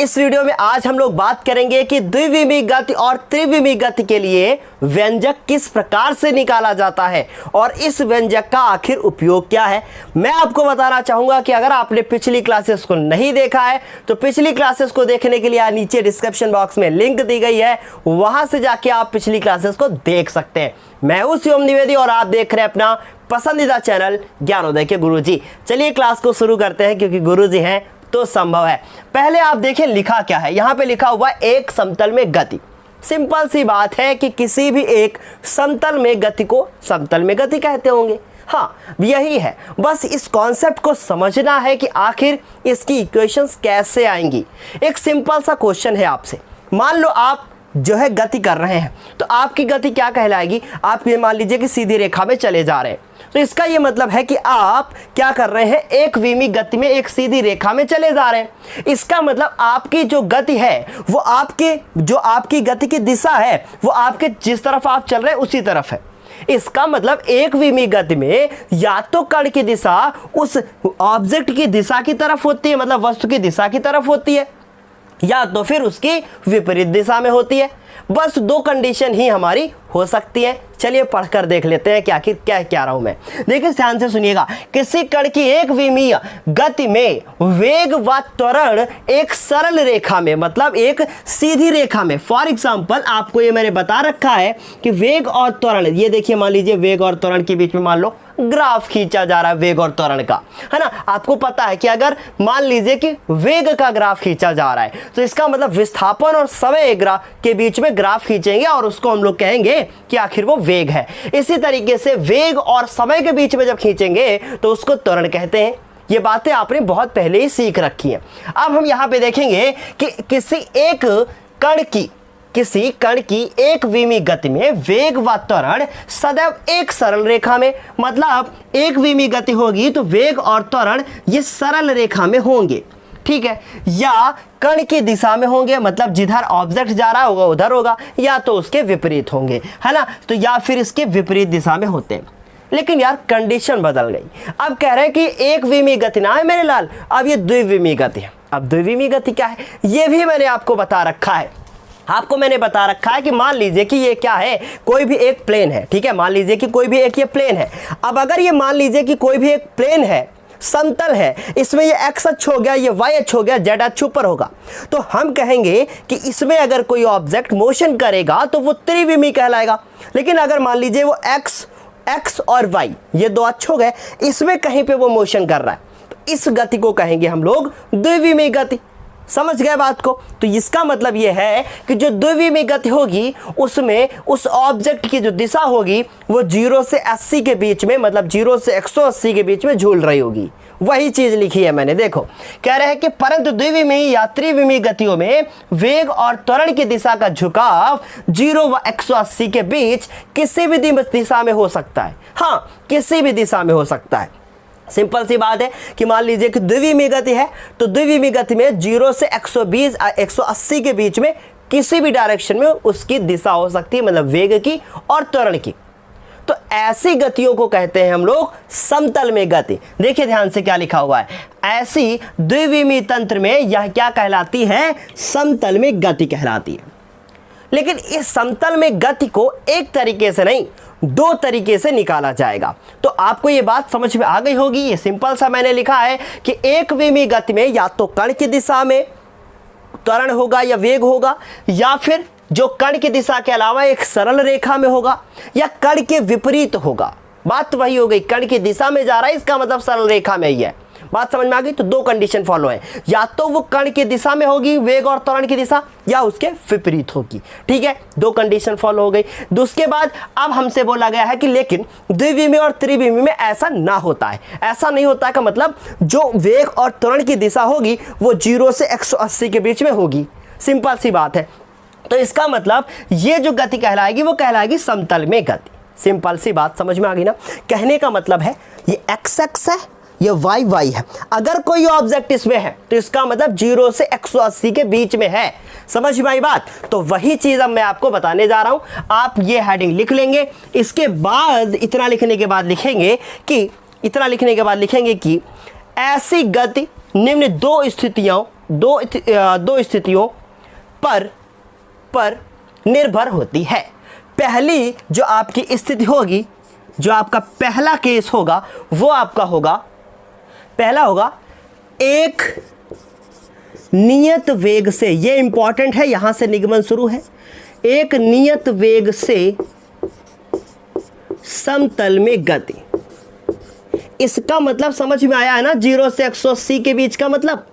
इस वीडियो में आज हम लोग बात करेंगे कि द्विविमीय गति और त्रिविमीय गति के लिए व्यंजक किस प्रकार से निकाला जाता है और इस व्यंजक का आखिर उपयोग क्या है। मैं आपको बताना चाहूंगा कि अगर आपने पिछली क्लासेस को नहीं देखा है तो पिछली क्लासेस को देखने के लिए नीचे डिस्क्रिप्शन बॉक्स में लिंक दी गई है, वहां से जाके आप पिछली क्लासेस को देख सकते हैं। मैं हूं शिवम द्विवेदी और आप देख रहे हैं अपना पसंदीदा चैनल ज्ञानोदय के गुरुजी। चलिए क्लास को शुरू करते हैं, क्योंकि गुरुजी हैं तो संभव है। पहले आप देखें लिखा क्या है। यहां पे लिखा हुआ एक समतल में गति। सिंपल सी बात है कि किसी भी एक समतल में गति को समतल में गति कहते होंगे। हाँ, यही है, बस इस कॉन्सेप्ट को समझना है कि आखिर इसकी इक्वेशंस कैसे आएंगी। एक सिंपल सा क्वेश्चन है आपसे, मान लो आप जो है गति कर रहे हैं तो आपकी गति क्या कहलाएगी। आप ये मान लीजिए कि सीधी रेखा में चले जा रहे हैं, तो इसका ये मतलब है कि आप क्या कर रहे हैं, एक विमीय गति में एक सीधी रेखा में चले जा रहे हैं। इसका मतलब आपकी जो गति है वो आपकी गति की दिशा है वो आपके जिस तरफ आप चल रहे हैं उसी तरफ है। इसका मतलब एक विमीय गति में या तो कण की दिशा उस ऑब्जेक्ट की दिशा की तरफ होती है, मतलब वस्तु की दिशा की तरफ होती है, या तो फिर उसकी विपरीत दिशा में होती है। बस दो कंडीशन ही हमारी हो सकती है। चलिए पढ़कर देख लेते हैं कि आखिर क्या कह रहा हूं मैं। देखिए ध्यान से सुनिएगा, किसी कण की एक विमीय गति में वेग व त्वरण एक सरल रेखा में, मतलब एक सीधी रेखा में। फॉर एग्जांपल आपको ये मैंने बता रखा है कि वेग और त्वरण, ये देखिए मान लीजिए वेग और त्वरण के बीच में मान लो ग्राफ खींचा जा रहा है वेग और त्वरण का, है ना। आपको पता है कि अगर मान लीजिए कि वेग का ग्राफ खींचा जा रहा है तो इसका मतलब विस्थापन और समय ग्राफ के बीच में ग्राफ खींचेंगे और उसको हम लोग कहेंगे कि आखिर वो वेग है। इसी तरीके से वेग और समय के बीच में जब खींचेंगे तो उसको त्वरण कहते हैं। ये बातें आपने बहुत पहले ही सीख रखी हैं। अब हम यहां पे देखेंगे कि किसी कण की एक विमीय गति में वेग व त्वरण सदैव एक सरल रेखा में, मतलब एक विमीय गति होगी तो वेग और त्वरण ये सरल रेखा में होंगे, ठीक है। या कण की दिशा में होंगे, मतलब जिधर ऑब्जेक्ट जा रहा होगा उधर होगा, या तो उसके विपरीत होंगे, है ना। तो या फिर इसके विपरीत दिशा में होते हैं। लेकिन यार कंडीशन बदल गई। अब कह रहे हैं कि एक विमीय गति ना है मेरे लाल, अब ये द्विविमीय गति है। अब द्विविमीय गति क्या है ये भी मैंने आपको बता रखा है। आपको मैंने बता रखा है कि मान लीजिए कि ये क्या है, कोई भी एक प्लेन है, ठीक है। मान लीजिए कि कोई भी एक ये प्लेन है। अब अगर ये मान लीजिए कि कोई भी एक प्लेन है, समतल है, इसमें ये एक्स अक्ष हो गया, ये वाई अक्ष हो गया, जेड अक्ष ऊपर होगा, तो हम कहेंगे कि इसमें अगर कोई ऑब्जेक्ट मोशन करेगा तो वो त्रिविमीय कहलाएगा। लेकिन अगर मान लीजिए वो एक्स और वाई ये दो अक्ष हो गए, इसमें कहीं पे वो मोशन कर रहा है, तो इस गति को कहेंगे हम लोग द्विविमीय गति। समझ गए बात को। तो इसका मतलब यह है कि जो द्विविमीय गति होगी उसमें उस ऑब्जेक्ट की जो दिशा होगी वो 0 से 80 के बीच में, मतलब 0 से 180 के बीच में झूल रही होगी। वही चीज लिखी है मैंने, देखो कह रहे हैं कि परंतु द्विविमीय या त्रिविमीय गतियों में वेग और त्वरण की दिशा का झुकाव 0 व 180 के बीच किसी भी दिशा में हो सकता है। हाँ, किसी भी दिशा में हो सकता है। सिंपल सी बात है कि मान लीजिए कि द्विविमीय गति है तो द्विविमीय गति में 0 से 120 180 के बीच में किसी भी डायरेक्शन में उसकी दिशा हो सकती है, मतलब वेग की और त्वरण की। तो ऐसी गतियों को कहते हैं हम लोग समतल में गति। देखिए ध्यान से क्या लिखा हुआ है, ऐसी द्विविमीय तंत्र में यह क्या कहलाती है, समतल में गति कहलाती है। लेकिन इस समतल में गति को एक तरीके से नहीं, दो तरीके से निकाला जाएगा। तो आपको ये बात समझ में आ गई होगी। ये सिंपल सा मैंने लिखा है कि एक विमीय गति में या तो कण की दिशा में त्वरण होगा या वेग होगा, या फिर जो कण की दिशा के अलावा एक सरल रेखा में होगा, या कण के विपरीत होगा। बात वही हो गई, कण की दिशा में जा रहा है इसका मतलब सरल रेखा में ही है। बात समझ में आ गई। तो दो कंडीशन फॉलो है, या तो वो कण की दिशा में होगी वेग और त्वरण की दिशा, या उसके विपरीत होगी, ठीक है। दो कंडीशन फॉलो हो गई। उसके बाद अब हमसे बोला गया है कि लेकिन द्विविमीय और त्रिविमीय में ऐसा ना होता है। ऐसा नहीं होता है का मतलब जो वेग और त्वरण की दिशा होगी वो 0 से 180 के बीच में होगी। सिंपल सी बात है। तो इसका मतलब ये जो गति कहलाएगी वो कहलाएगी समतल में गति। सिंपल सी बात समझ में आ गई ना। कहने का मतलब है ये एक्स एक्स है, ये वाई वाई है। अगर कोई ऑब्जेक्ट इसमें है तो इसका मतलब 0 से 180 के बीच में है। समझ में आई बात। तो वही चीज अब मैं आपको बताने जा रहा हूं। आप ये हेडिंग लिख लेंगे। इसके बाद इतना लिखने के बाद लिखेंगे कि ऐसी गति निम्न दो स्थितियों दो स्थितियों पर निर्भर होती है। पहली जो आपकी स्थिति होगी, जो आपका पहला केस होगा, वो आपका होगा, पहला होगा एक नियत वेग से, ये इंपॉर्टेंट है, यहां से निगमन शुरू है, एक नियत वेग से समतल में गति। इसका मतलब समझ में आया है ना, 0 से 180 के बीच का मतलब,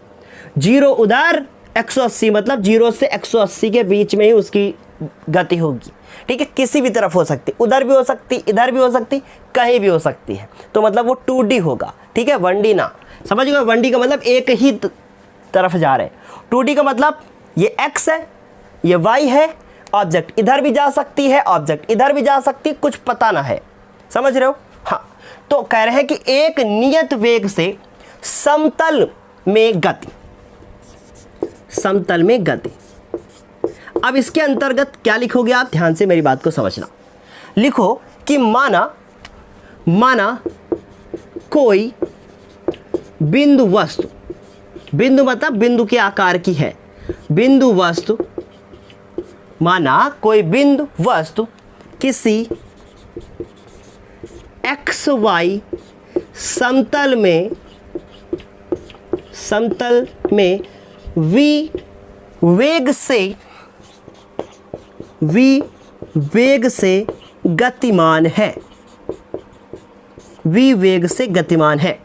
0 उधर 180 मतलब 0 से 180 के बीच में ही उसकी गति होगी। ठीक है, किसी भी तरफ हो सकती, उधर भी हो सकती, इधर भी हो सकती, कहीं भी हो सकती है, तो मतलब वो 2D होगा। ठीक है, 1D ना, समझ गए, 1D का मतलब एक ही तरफ जा रहे हैं, 2D का मतलब ये x है, ये y है, ऑब्जेक्ट इधर भी जा सकती है, ऑब्जेक्ट इधर भी जा सकती है, कुछ पता ना है, समझ रहे हो। हाँ, तो कह रहे हैं कि एक नियत वेग से समतल में गति, समतल में गति। अब इसके अंतर्गत क्या लिखोगे आप, ध्यान से मेरी बात को समझना। लिखो कि माना कोई बिंदु वस्तु, बिंदु मतलब बिंदु के आकार की है, बिंदु वस्तु, माना कोई बिंदु वस्तु किसी XY समतल में v वेग से गतिमान है, v वेग से गतिमान है,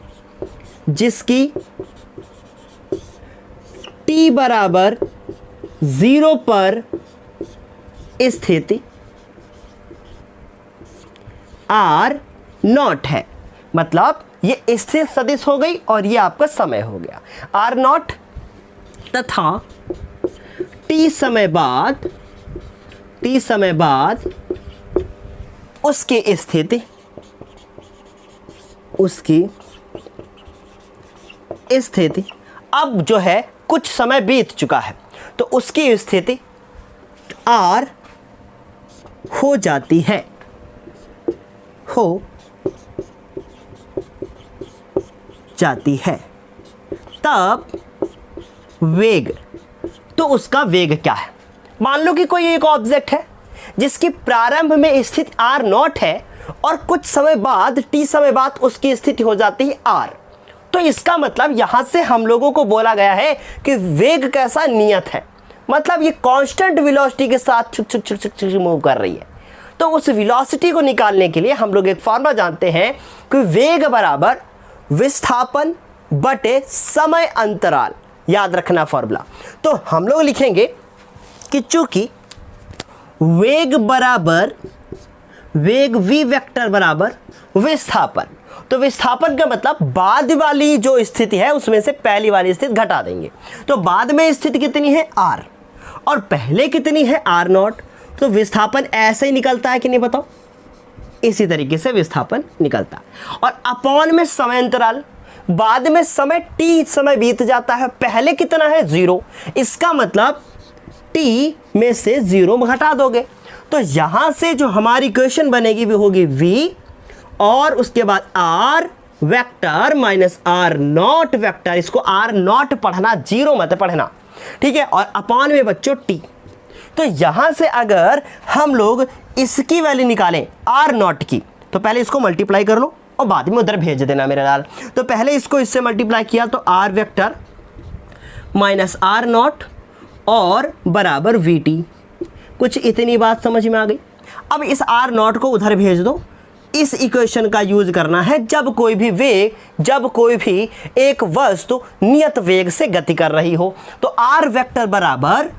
जिसकी t बराबर 0 पर स्थिति r0 है। मतलब ये स्थिर सदिश हो गई और ये आपका समय हो गया r0, तथा t समय बाद उसकी स्थिति अब जो है कुछ समय बीत चुका है, तो उसकी स्थिति r हो जाती है, तब वेग, तो उसका वेग क्या है। मान लो कि कोई एक ऑब्जेक्ट है जिसकी प्रारंभ में स्थिति r0 है और कुछ समय बाद t समय बाद उसकी स्थिति हो जाती है r, तो इसका मतलब यहां से हम लोगों को बोला गया है कि वेग कैसा, नियत है, मतलब ये कांस्टेंट वेलोसिटी के साथ छुक छुक छुक छुक छुक मूव कर रही है। तो उस वेलोसिटी को निकालने के लिए हम लोग एक फॉर्मूला जानते हैं कि वेग बराबर विस्थापन बटे समय अंतराल, याद रखना फॉर्मूला। तो हम लोग लिखेंगे कि चूंकि वेग v वेक्टर बराबर विस्थापन, तो विस्थापन का मतलब बाद वाली जो स्थिति है उसमें से पहली वाली स्थिति घटा देंगे, तो बाद में स्थिति कितनी है r और पहले कितनी है r0, तो विस्थापन ऐसे ही निकलता है कि नहीं बताओ, इसी तरीके से विस्थापन निकलता है। और अपॉन में समय अंतराल, बाद में समय t समय बीत जाता है, पहले कितना है 0, इसका मतलब t में से 0 घटा दोगे, तो यहां से जो हमारी इक्वेशन बनेगी वो होगी v और उसके बाद r vector minus r0 vector, इसको r0 पढ़ना, 0 मत पढ़ना, ठीक है, और अपॉन में बच्चों t। तो यहां से अगर हम लोग इसकी वैल्यू निकालें r0 की, तो पहले इसको मल्टीप्लाई कर लो और बाद में उधर भेज देना मेरे लाल। तो पहले इसको इससे मल्टीप्लाई किया तो r वेक्टर माइनस r0 और बराबर vt, कुछ इतनी बात समझ में आ गई। अब इस r0 को उधर भेज दो, इस इक्वेशन का यूज करना है जब कोई भी एक वस्तु नियत वेग से गति कर रही हो, तो r वेक्टर बराबर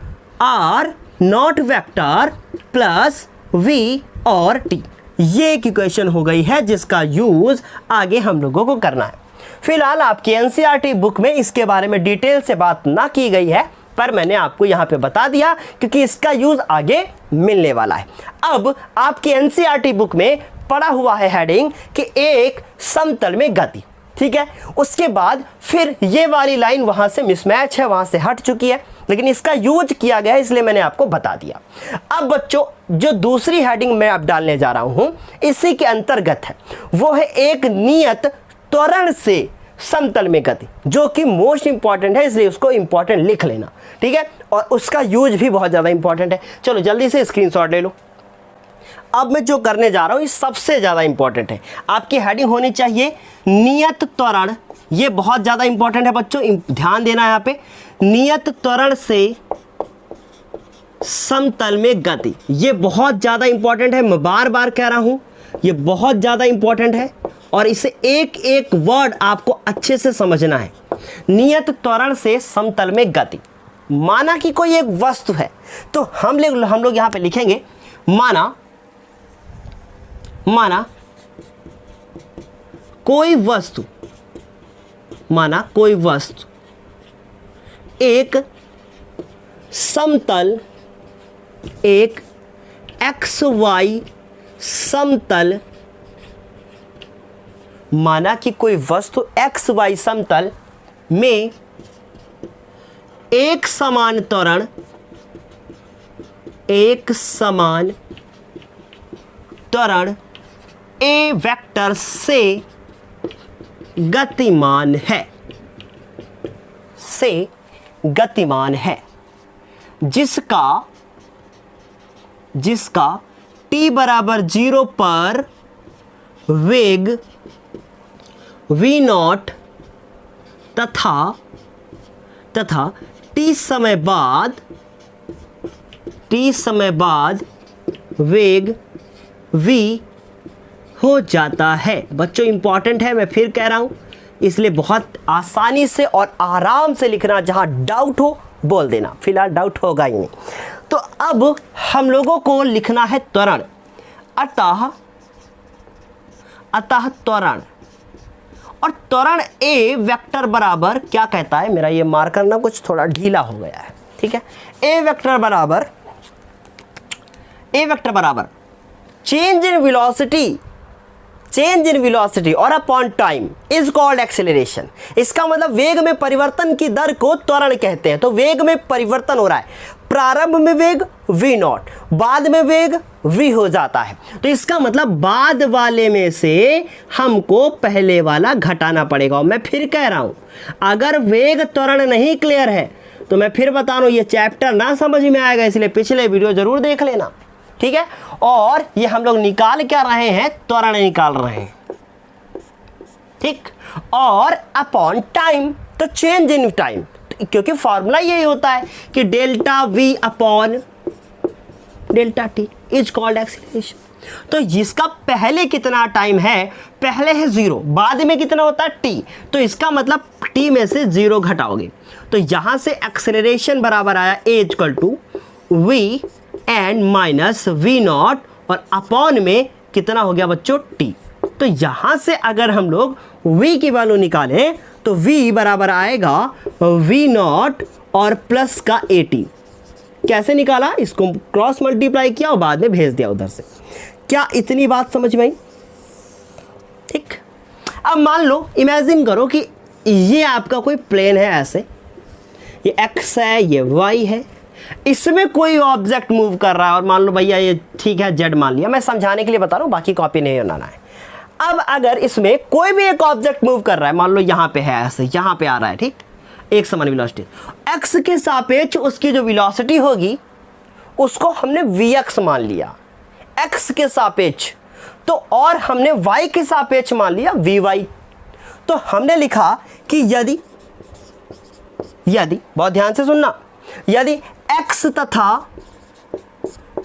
r0 वेक्टर प्लस v और t, ये एक इक्वेशन हो गई है जिसका यूज आगे हम लोगों को करना है। फिलहाल आपकी एनसीईआरटी बुक में इसके बारे में डिटेल से बात ना की गई है, पर मैंने आपको यहाँ पे बता दिया क्योंकि इसका यूज आगे मिलने वाला है। अब आपकी एनसीईआरटी बुक में पड़ा हुआ है हेडिंग कि एक समतल में गति, ठीक है, उसके बाद फिर ये वाली लाइन वहां से मिसमैच है, वहां से हट चुकी है, लेकिन इसका यूज किया गया है इसलिए मैंने आपको बता दिया। अब बच्चों जो दूसरी हेडिंग मैं अब डालने जा रहा हूं इसी के अंतर्गत है, वो है एक नियत त्वरण से समतल में गति, जो कि मोस्ट इंपॉर्टेंट है, इसलिए उसको इंपॉर्टेंट लिख लेना, ठीक है। और उसका यूज भी बहुत ज़्यादा इंपॉर्टेंट है। चलो जल्दी से स्क्रीनशॉट ले लो। अब मैं जो करने जा रहा हूँ ये सबसे ज़्यादा इंपॉर्टेंट है। आपकी हेडिंग होनी चाहिए नियत त्वरण। ये बहुत ज़्यादा इंपॉर्टेंट है बच्चों, ध्यान देना यहाँ पे। नियत त्वरण से समतल में गति, ये बहुत ज़्यादा इंपॉर्टेंट है। मैं बार बार कह रहा हूँ ये बहुत ज़्यादा इंपॉर्टेंट है और इसे एक एक वर्ड आपको अच्छे से समझना है। नियत त्वरण से समतल में गति, माना कि कोई एक वस्तु है, तो हम लोग यहाँ पे लिखेंगे माना कोई वस्तु एक समतल, एक XY समतल, माना कि कोई वस्तु XY समतल में एक समान त्वरण A वेक्टर से गतिमान है, जिसका t बराबर 0 पर वेग v0 तथा t समय बाद वेग v हो जाता है। बच्चों इंपॉर्टेंट है, मैं फिर कह रहा हूं, इसलिए बहुत आसानी से और आराम से लिखना, जहां डाउट हो बोल देना। फिलहाल डाउट होगा ही नहीं। तो अब हम लोगों को लिखना है त्वरण। अतः त्वरण, और त्वरण A वेक्टर बराबर क्या कहता है, मेरा ये मार्कर ना कुछ थोड़ा ढीला हो गया है, ठीक है। A वेक्टर बराबर चेंज इन वेलोसिटी और upon time is called acceleration. इसका मतलब वेग में परिवर्तन की दर को त्वरण कहते हैं। तो वेग में परिवर्तन हो रहा है, प्रारंभ में वेग v0, बाद में वेग v हो जाता है। तो इसका मतलब बाद वाले में से हमको पहले वाला घटाना पड़ेगा। और मैं फिर कह रहा हूं, अगर वेग त्वरण नहीं क्लियर है तो मैं फिर बता रहा हूं, ये चैप्टर ना समझ में आएगा, इसलिए पिछले वीडियो जरूर देख लेना, ठीक है। और ये हम लोग निकाल क्या रहे हैं, त्वरण निकाल रहे हैं, ठीक। और अपॉन टाइम, तो चेंज इन टाइम, क्योंकि फॉर्मूला यही होता है कि delta v upon delta t is called acceleration. तो जिसका पहले कितना टाइम है, पहले है 0, बाद में कितना होता है t, तो इसका मतलब t में से 0 घटाओगे, तो यहां से एक्सेलरेशन बराबर आया a equal to v and minus v0, और अपॉन में कितना हो गया बच्चों t। तो यहां से अगर हम लोग v की वैल्यू निकालें तो v बराबर आएगा v0 और प्लस का at। कैसे निकाला, इसको क्रॉस मल्टीप्लाई किया और बाद में भेज दिया उधर से। क्या इतनी बात समझ में आई, ठीक। अब मान लो, इमेजिन करो कि ये आपका कोई प्लेन है, ऐसे ये x है, ये y है, इसमें कोई ऑब्जेक्ट मूव कर रहा है, और मान लो भैया ये ठीक है z मान लिया, मैं समझाने के लिए बता रहा हूँ, बाकी कॉपी नहीं बनाना है। अब अगर इसमें कोई भी एक ऑब्जेक्ट मूव कर रहा है, मान लो यहाँ पे है, ऐसे यहाँ पे आ रहा है, ठीक, एक समान वेलोसिटी, x के सापेक्ष उसकी जो वेलोसिटी होगी उसको हमने vx मान लिया x के सापेक्ष, तो और हमने y के सापेक्ष मान लिया vy। तो हमने लिखा कि यदि बहुत ध्यान से सुनना, यदि x तथा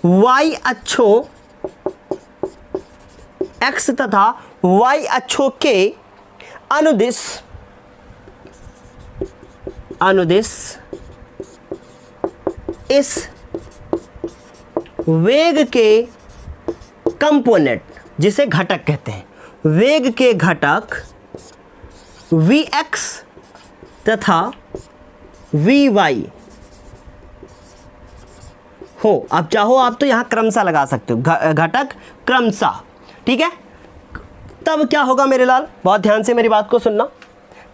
y अक्षों के अनुदिश इस वेग के कंपोनेंट, जिसे घटक कहते हैं, वेग के घटक vx तथा vy हो। अब चाहो आप तो यहां क्रमशः लगा सकते हो, घटक क्रमशः, ठीक है। तब क्या होगा मेरे लाल, बहुत ध्यान से मेरी बात को सुनना,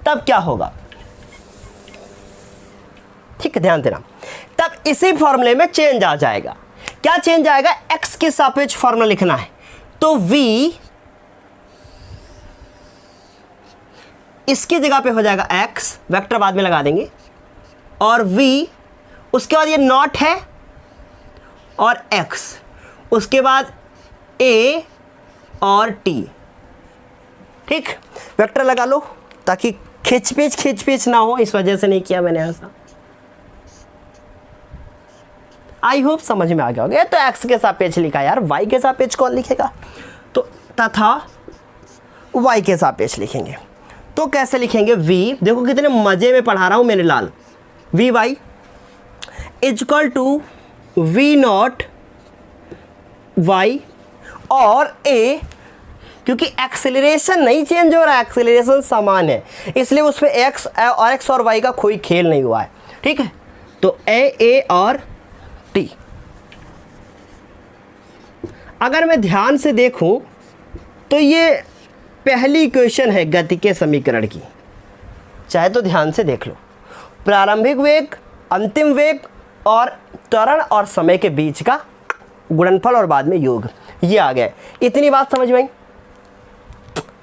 तब क्या होगा, ठीक है, ध्यान देना। तब इसी फॉर्मूले में चेंज आ जाएगा। क्या चेंज आएगा, x के सापेक्ष फॉर्मूला लिखना है, तो v इसकी जगह पे हो जाएगा x, वेक्टर बाद में लगा देंगे, और v, उसके बाद ये नॉट है और x, उसके बाद a और t। ठीक, वेक्टर लगा लो ताकि खिंच ना हो, इस वजह से नहीं किया मैंने ऐसा। आई होप समझ में आ गया होगा। तो x के सापेक्ष लिखा यार, y के सापेक्ष कौन लिखेगा? तो तथा y के सापेक्ष लिखेंगे। तो कैसे लिखेंगे? v, देखो कितने मजे में पढ़ा रहा हूं मैंने लाल। vy equal to v not y और a, क्योंकि एक्सेलरेशन नहीं चेंज हो रहा है, एक्सेलरेशन समान है, इसलिए उस पर x और y का कोई खेल नहीं हुआ है। ठीक है, तो a और t। अगर मैं ध्यान से देखूं तो ये पहली इक्वेशन है गति के समीकरण की, चाहे तो ध्यान से देख लो। प्रारंभिक वेग, अंतिम वेग और त्वरण और समय के बीच का गुणनफल और बाद में योग, ये आ गया। इतनी बात समझ में आई?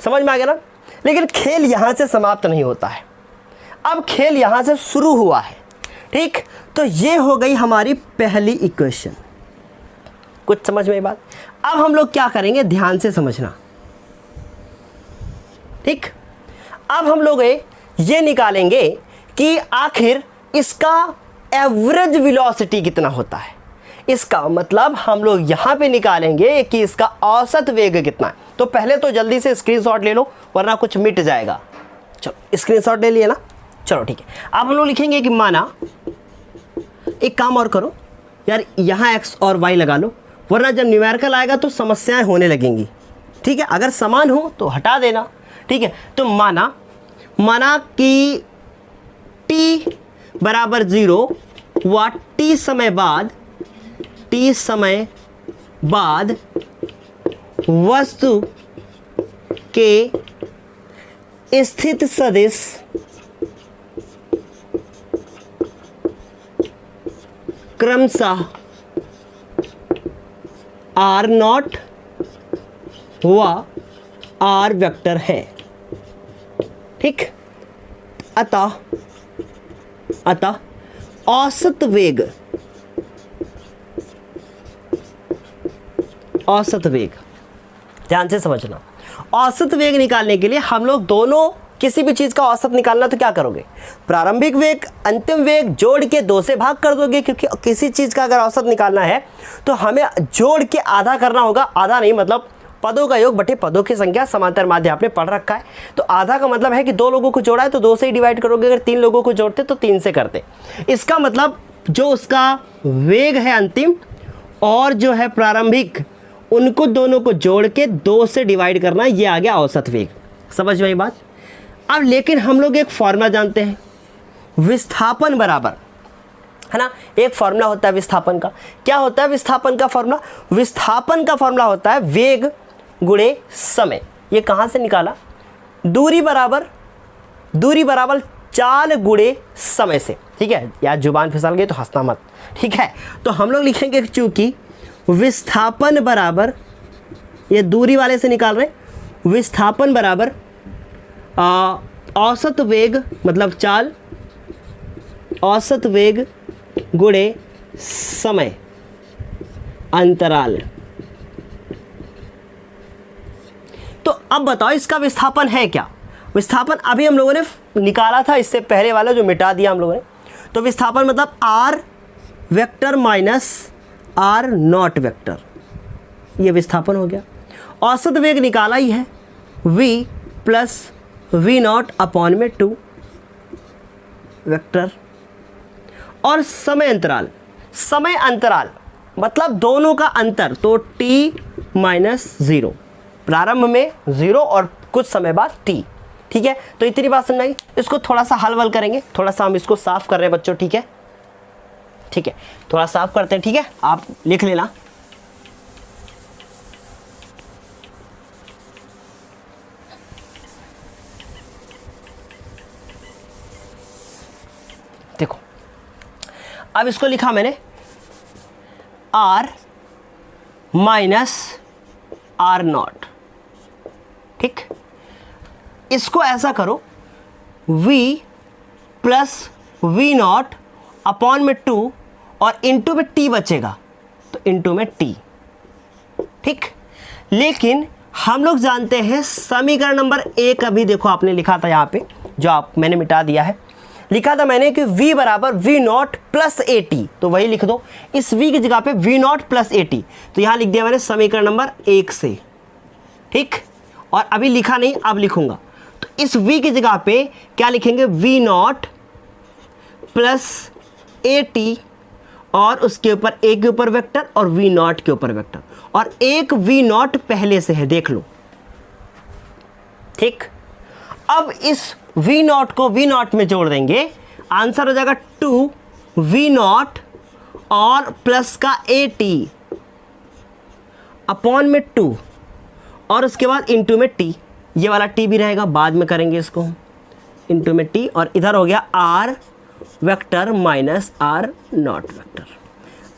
समझ में आ गया ना? लेकिन खेल यहाँ से समाप्त नहीं होता है, अब खेल यहाँ से शुरू हुआ है। ठीक, तो ये हो गई हमारी पहली इक्वेशन। कुछ समझ में आई बात? अब हम लोग क्या करेंगे, ध्यान से समझना। ठीक, अब हम लोग ये निकालेंगे कि आखिर इसका एवरेज वेलोसिटी कितना होता है। इसका मतलब हम लोग यहाँ पे निकालेंगे कि इसका औसत वेग कितना है। तो पहले तो जल्दी से स्क्रीनशॉट ले लो, वरना कुछ मिट जाएगा। चलो स्क्रीनशॉट ले लिए ना, चलो ठीक है। अब हम लोग लिखेंगे कि माना, एक काम और करो यार, यहाँ x और y लगा लो, वरना जब न्यूमेरिकल आएगा तो समस्याएं होने लगेंगी। ठीक है, अगर समान हो तो हटा देना। ठीक है, तो माना कि t बराबर 0 व t समय बाद वस्तु के स्थित सदिश क्रमशः r नॉट व r वेक्टर है। ठीक, अतः औसत वेग, ध्यान से समझना। औसत वेग निकालने के लिए हम लोग दोनों, किसी भी चीज़ का औसत निकालना तो क्या करोगे, प्रारंभिक वेग अंतिम वेग जोड़ के 2 से भाग कर दोगे, क्योंकि किसी चीज़ का अगर औसत निकालना है तो हमें जोड़ के आधा करना होगा। आधा नहीं, मतलब पदों का योग बटे पदों की संख्या, समांतर माध्य आपने पढ़ रखा है। तो आधा का मतलब है कि 2 लोगों को जोड़ा है तो 2 से ही डिवाइड करोगे, अगर 3 लोगों को जोड़ते तो 3 से करते। इसका मतलब जो उसका वेग है अंतिम और जो है प्रारंभिक, उनको दोनों को जोड़ के 2 से डिवाइड करना, ये आ गया औसत वेग। समझ में आई बात? अब लेकिन हम लोग एक फॉर्मूला जानते हैं, विस्थापन बराबर, है ना, एक फॉर्मूला होता है विस्थापन का। क्या होता है विस्थापन का फॉर्मूला? विस्थापन का फॉर्मूला होता है वेग गुणे समय। ये कहाँ से निकाला? दूरी बराबर चाल गुणे समय से। ठीक है, यार जुबान फिसल गई तो हंसना मत। ठीक है, तो हम लोग लिखेंगे चूंकि विस्थापन बराबर, ये दूरी वाले से निकाल रहे हैं, विस्थापन बराबर औसत वेग, मतलब चाल, औसत वेग गुणे समय अंतराल। तो अब बताओ इसका विस्थापन है क्या? विस्थापन अभी हम लोगों ने निकाला था, इससे पहले वाला जो मिटा दिया हम लोगों ने। तो विस्थापन मतलब r vector minus r not vector, ये विस्थापन हो गया। औसत वेग निकाला ही है, v plus v not upon में 2 वेक्टर। और समय अंतराल मतलब दोनों का अंतर, तो t माइनस 0, प्रारंभ में 0 और कुछ समय बाद t। ठीक है, तो इतनी बात समझाई। इसको थोड़ा सा हल करेंगे, थोड़ा सा हम इसको साफ कर रहे हैं बच्चों। ठीक है, थोड़ा साफ करते हैं। ठीक है, आप लिख लेना। देखो, अब इसको लिखा मैंने r माइनस r नॉट। ठीक, इसको ऐसा करो, v plus v not upon में 2 और इंटू में टी बचेगा तो इंटू में टी, ठीक। लेकिन हम लोग जानते हैं समीकरण नंबर 1 अभी देखो आपने लिखा था यहाँ पे, जो मैंने मिटा दिया है, लिखा था मैंने कि v बराबर v not plus a t, तो वही लिख दो इस v की जगह पे v not plus a t, तो यहाँ लिख दिया मैंने समीकरण नंबर 1 से, ठीक। और अभी लिखा नहीं, अब लिखूंगा, तो इस v की जगह पे क्या लिखेंगे, v not plus a t और उसके ऊपर ए के ऊपर वेक्टर और वी नॉट के ऊपर वेक्टर, और एक वी नॉट पहले से है देख लो, ठीक। अब इस वी नॉट को वी नॉट में जोड़ देंगे, आंसर हो जाएगा 2 वी नॉट और प्लस का ए टी अपॉन में 2 और उसके बाद इंटू में टी, ये वाला टी भी रहेगा, बाद में करेंगे इसको इंटू में टी, और इधर हो गया r vector minus r not vector,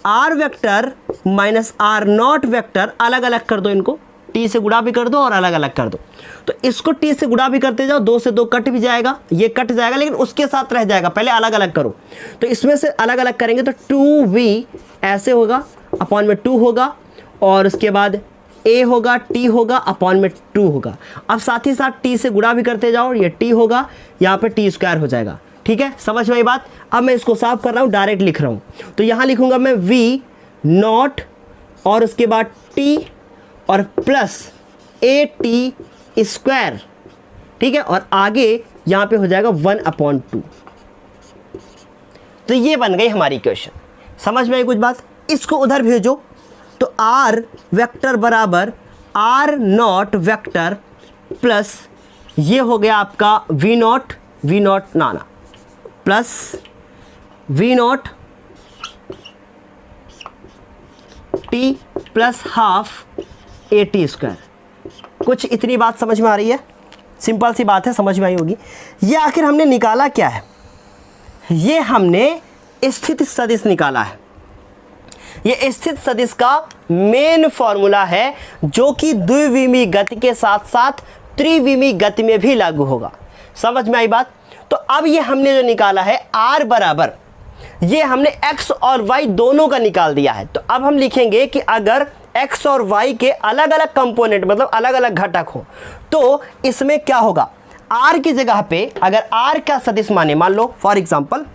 r vector minus r not vector अलग अलग कर दो, इनको टी से गुणा भी कर दो और अलग अलग कर दो, तो इसको टी से गुणा भी करते जाओ, 2 से 2 कट भी जाएगा, ये कट जाएगा लेकिन उसके साथ रह जाएगा, पहले अलग अलग करो, तो इसमें से अलग अलग करेंगे तो 2v ऐसे होगा अपॉन में 2 होगा और उसके बाद a होगा, t होगा अपॉन में 2 होगा, अब साथ ही साथ t से गुणा भी करते जाओ, ये t होगा, यहाँ पे t स्क्वायर हो जाएगा, ठीक है, समझ में आई बात। अब मैं इसको साफ कर रहा हूँ, डायरेक्ट लिख रहा हूँ, तो यहाँ लिखूंगा मैं v नॉट और उसके बाद t और प्लस ए टी स्क्वायर, ठीक है, और आगे यहाँ पे हो जाएगा 1/2, तो ये बन गई हमारी इक्वेशन। समझ में आई कुछ बात, इसको उधर भेजो, तो आर वेक्टर बराबर आर नॉट वेक्टर प्लस ये हो गया आपका वी नॉट नाना plus v not t plus half a t square. कुछ इतनी बात समझ में आ रही है, सिंपल सी बात है, समझ में आई होगी। ये आखिर हमने निकाला क्या है, ये हमने स्थिति सदिश निकाला है। ये स्थिति सदिश का मेन फॉर्मूला है जो कि द्विविमीय गति के साथ साथ त्रिविमीय गति में भी लागू होगा। समझ में आई बात। तो अब ये हमने जो निकाला है r बराबर, ये हमने x और y दोनों का निकाल दिया है। तो अब हम लिखेंगे कि अगर x और y के अलग अलग कंपोनेंट मतलब अलग अलग घटक हो तो इसमें क्या होगा, r की जगह पे अगर r का सदिश माने, मान लो फॉर एग्जांपल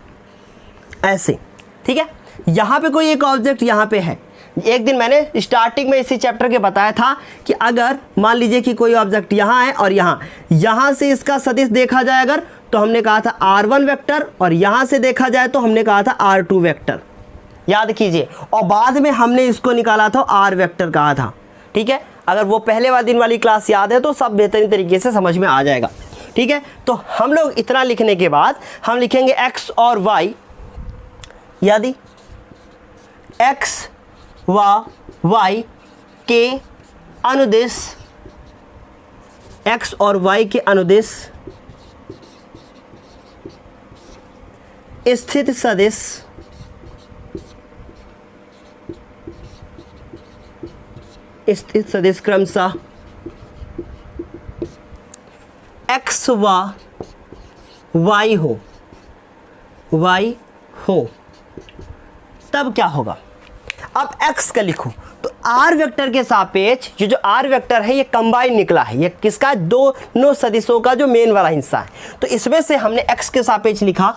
ऐसे, ठीक है, यहाँ पे कोई एक ऑब्जेक्ट यहाँ पे है। एक दिन मैंने स्टार्टिंग में इसी चैप्टर के बताया था कि अगर मान लीजिए कि कोई ऑब्जेक्ट यहाँ है और यहाँ से इसका सदिश देखा जाए अगर, तो हमने कहा था r1 वेक्टर, और यहाँ से देखा जाए तो हमने कहा था r2 वेक्टर, याद कीजिए। और बाद में हमने इसको निकाला था r वेक्टर कहा था, ठीक है। अगर वो पहले वाले दिन वाली क्लास याद है तो सब बेहतरीन तरीके से समझ में आ जाएगा, ठीक है। तो हम लोग इतना लिखने के बाद हम लिखेंगे x और y, यदि x व y के अनुदिश, x और y के अनुदिश स्थित सदिश क्रमशः x व y हो, तब क्या होगा। अब x का लिखो तो r वेक्टर के सापेक्ष ये जो r वेक्टर है ये कंबाइन निकला है, ये किसका, दोनों सदिशों का जो मेन वाला हिस्सा है। तो इसमें से हमने x के सापेक्ष लिखा,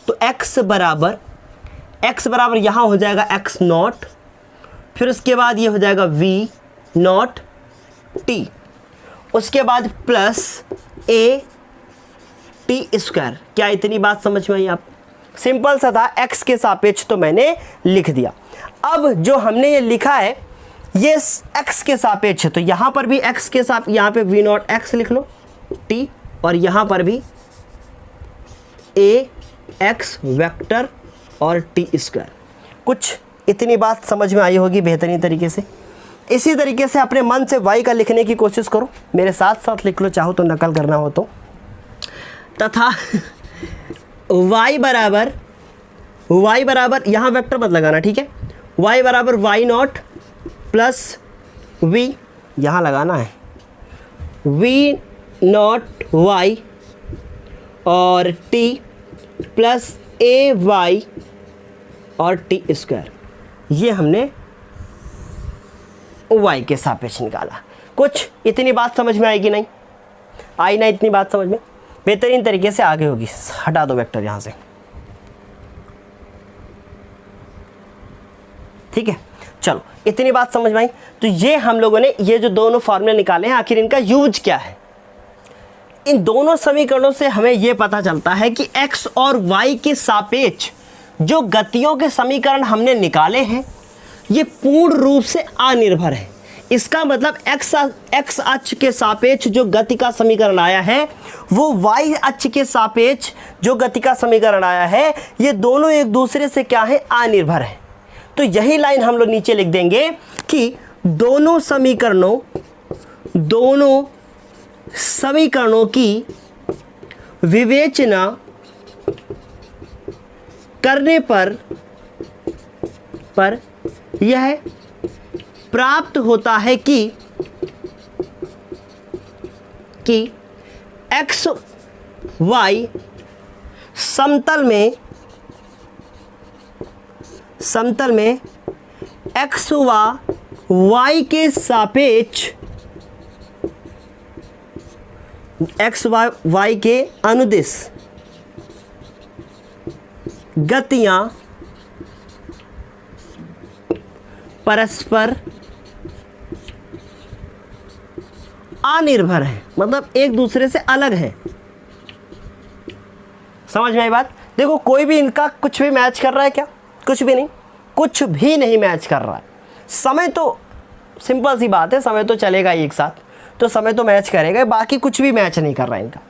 तो x बराबर यहाँ हो जाएगा x नॉट, फिर उसके बाद ये हो जाएगा v नॉट t, उसके बाद प्लस a टी स्क्वायर। क्या इतनी बात समझ में आई आप, सिंपल सा था, x के सापेक्ष तो मैंने लिख दिया। अब जो हमने ये लिखा है ये x के सापेक्ष है, तो यहाँ पर भी x के साथ यहाँ पे v नॉट x लिख लो t, और यहाँ पर भी a x वेक्टर और टी स्क्वायर। कुछ इतनी बात समझ में आई होगी बेहतरीन तरीके से। इसी तरीके से अपने मन से y का लिखने की कोशिश करो, मेरे साथ साथ लिख लो, चाहो तो नकल करना हो तो। तथा y बराबर यहाँ वेक्टर मत लगाना, ठीक है, y बराबर y नॉट प्लस v, यहाँ लगाना है v नॉट y और टी प्लस ए वाई और टी स्क्वायर, ये हमने वाई के सापेक्ष निकाला। कुछ इतनी बात समझ में आएगी? नहीं आई ना इतनी बात समझ में? बेहतरीन तरीके से आगे होगी। हटा दो वेक्टर यहाँ से, ठीक है। चलो इतनी बात समझ में आई। तो ये हम लोगों ने ये जो दोनों फॉर्मूले निकाले हैं, आखिर इनका यूज क्या है? इन दोनों समीकरणों से हमें ये पता चलता है कि x और y के सापेक्ष जो गतियों के समीकरण हमने निकाले हैं ये पूर्ण रूप से अनिर्भर है। इसका मतलब x अक्ष के सापेक्ष जो गति का समीकरण आया है वो y अक्ष के सापेक्ष जो गति का समीकरण आया है, ये दोनों एक दूसरे से क्या है? अनिर्भर है। तो यही लाइन हम लोग नीचे लिख देंगे कि दोनों समीकरणों की विवेचना करने पर यह प्राप्त होता है कि एक्स वाई समतल में एक्स व वाई के सापेक्ष एक्स वाई के अनुदिश गतियां परस्पर अनिर्भर है, मतलब एक दूसरे से अलग है। समझ में आई बात? देखो कोई भी इनका कुछ भी मैच कर रहा है क्या? कुछ भी नहीं, कुछ भी नहीं मैच कर रहा है। समय तो सिंपल सी बात है, समय तो चलेगा ही एक साथ, तो समय तो मैच करेगा, बाकी कुछ भी मैच नहीं कर रहा है इनका।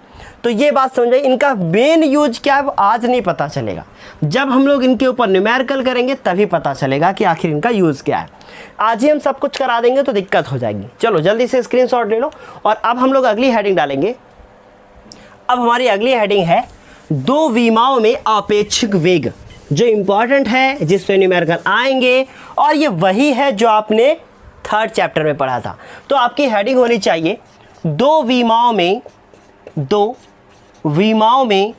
तो ये बात समझ आई। इनका मेन यूज क्या है वो आज नहीं पता चलेगा, जब हम लोग इनके ऊपर न्यूमेरिकल करेंगे तभी पता चलेगा कि आखिर इनका यूज क्या है। आज ही हम सब कुछ करा देंगे तो दिक्कत हो जाएगी। चलो जल्दी से स्क्रीनशॉट ले लो। और अब हम लोग अगली हेडिंग डालेंगे। अब हमारी अगली हेडिंग है दो विमाओं में आपेक्षिक वेग, जो इंपॉर्टेंट है, जिस पे न्यूमेरिकल आएंगे, और ये वही है जो आपने थर्ड चैप्टर में पढ़ा था। तो आपकी हेडिंग होनी चाहिए दो विमाओं में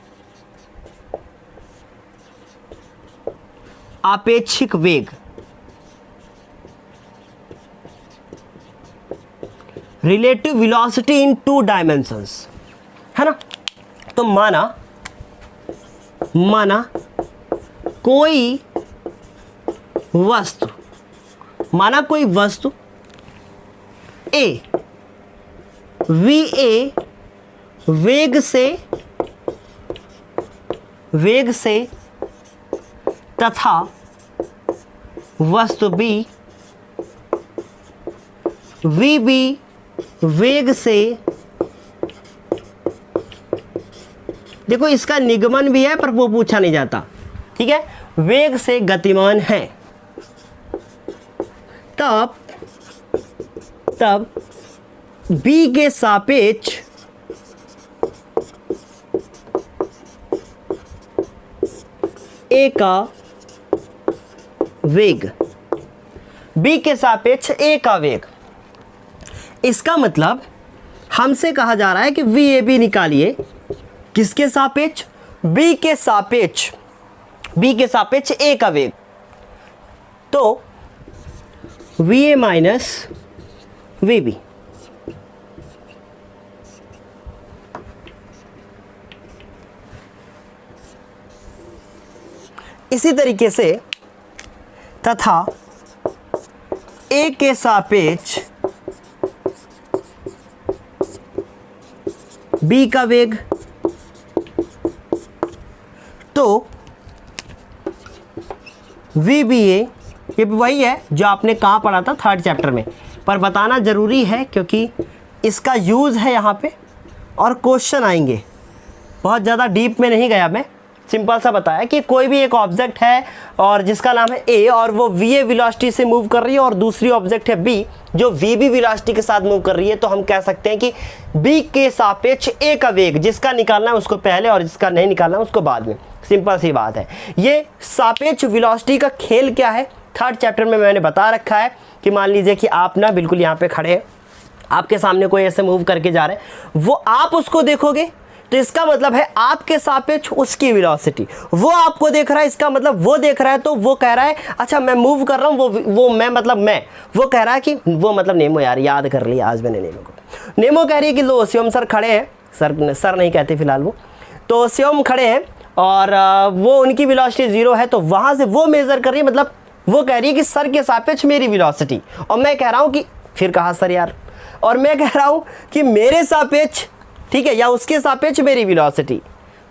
आपेक्षिक वेग, relative velocity in to dimensions, है ना। तो माना कोई वस्तु ए वी वेग से तथा वस्तु बी वी वेग से, देखो इसका निगमन भी है पर वो पूछा नहीं जाता, ठीक है, वेग से गतिमान है, तब बी के सापेक्ष ए का वेग, बी के सापेक्ष ए का वेग। इसका मतलब हमसे कहा जा रहा है कि वी ए बी निकालिए, किसके सापेक्ष? बी के सापेक्ष ए का वेग। तो v A minus v B, इसी तरीके से तथा ए के सापेक्ष बी का वेग। तो वी बी ए, ये वही है जो आपने कहाँ पढ़ा था थर्ड चैप्टर में, पर बताना ज़रूरी है क्योंकि इसका यूज़ है यहाँ पे और क्वेश्चन आएंगे। बहुत ज़्यादा डीप में नहीं गया मैं, सिंपल सा बताया कि कोई भी एक ऑब्जेक्ट है और जिसका नाम है ए और वो वी ए वेलोसिटी से मूव कर रही है, और दूसरी ऑब्जेक्ट है बी जो वी बी वेलोसिटी के साथ मूव कर रही है, तो हम कह सकते हैं कि बी के सापेक्ष ए का वेग, जिसका निकालना है उसको पहले और जिसका नहीं निकालना है उसको बाद में। सिंपल सी बात है। ये सापेक्ष वेलोसिटी का खेल क्या है थर्ड चैप्टर में मैंने बता रखा है कि मान लीजिए कि आप ना बिल्कुल यहाँ पे खड़े हैं, आपके सामने कोई ऐसे मूव करके जा रहे हैं, वो आप उसको देखोगे तो इसका मतलब है आपके सापेक्ष उसकी वेलोसिटी, वो आपको देख रहा है, इसका मतलब वो देख रहा है, तो वो कह रहा है अच्छा मैं मूव कर रहा हूँ, वो मैं मतलब मैं, वो कह रहा है कि वो मतलब नेमो, यार याद कर लिया आज मैंने नेमो को। नेमो कह रही है कि लो शिवम सर खड़े हैं, सर नहीं कहते फिलहाल वो, तो शिवम खड़े हैं और वो उनकी वेलोसिटी 0 है, तो वहाँ से वो मेज़र कर रही है, मतलब वो कह रही है कि सर के सापेक्ष मेरी वेलोसिटी, और मैं कह रहा हूँ कि फिर कहा सर यार, और मैं कह रहा हूँ कि मेरे सापेक्ष, ठीक है, या उसके सापेक्ष मेरी वेलोसिटी।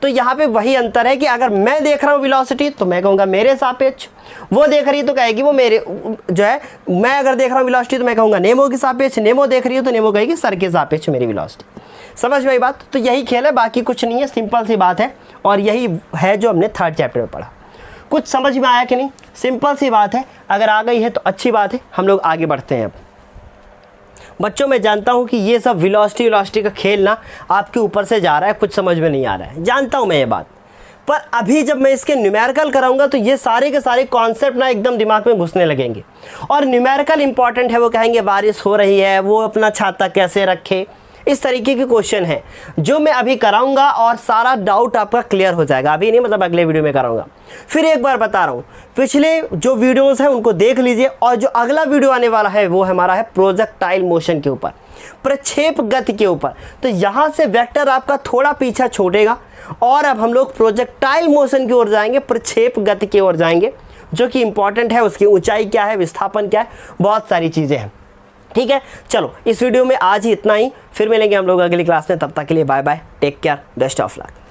तो यहाँ पे वही अंतर है कि अगर मैं देख रहा हूँ वेलोसिटी तो मैं कहूँगा मेरे सापेक्ष, वो देख रही है तो कहेगी वो मेरे, जो है मैं अगर देख रहा हूँ वेलोसिटी तो मैं कहूँगा नेमो के सापेक्ष, नेमो देख रही है तो नेमो कहेगी सर के सापेक्ष मेरी वेलोसिटी। समझ में आई बात? तो यही खेल है, बाकी कुछ नहीं है, सिंपल सी बात है, और यही है जो हमने 3rd चैप्टर में पढ़ा। कुछ समझ में आया कि नहीं? सिंपल सी बात है, अगर आ गई है तो अच्छी बात है, हम लोग आगे बढ़ते हैं। अब बच्चों मैं जानता हूँ कि ये सब वेलोसिटी का खेल ना आपके ऊपर से जा रहा है, कुछ समझ में नहीं आ रहा है, जानता हूँ मैं ये बात, पर अभी जब मैं इसके न्यूमेरिकल कराऊंगा तो ये सारे के सारे कॉन्सेप्ट ना एकदम दिमाग में घुसने लगेंगे। और न्यूमेरिकल इंपॉर्टेंट है, वो कहेंगे बारिश हो रही है, वो अपना छाता कैसे रखे, इस तरीके के क्वेश्चन है जो मैं अभी कराऊंगा, और सारा डाउट आपका क्लियर हो जाएगा। अभी नहीं, मतलब अगले वीडियो में कराऊंगा। फिर एक बार बता रहा हूँ, पिछले जो वीडियोस हैं उनको देख लीजिए, और जो अगला वीडियो आने वाला है वो हमारा है प्रोजेक्टाइल मोशन के ऊपर, प्रक्षेप गति के ऊपर। तो यहाँ से वेक्टर आपका थोड़ा पीछा छोड़ेगा, और अब हम लोग प्रोजेक्टाइल मोशन की ओर जाएंगे, प्रक्षेप गति की ओर जाएंगे, जो कि इंपॉर्टेंट है। उसकी ऊंचाई क्या है, विस्थापन क्या है, बहुत सारी चीज़ें हैं। ठीक है, चलो इस वीडियो में आज ही इतना ही, फिर मिलेंगे हम लोग अगली क्लास में। तब तक के लिए bye bye, take care, best of luck.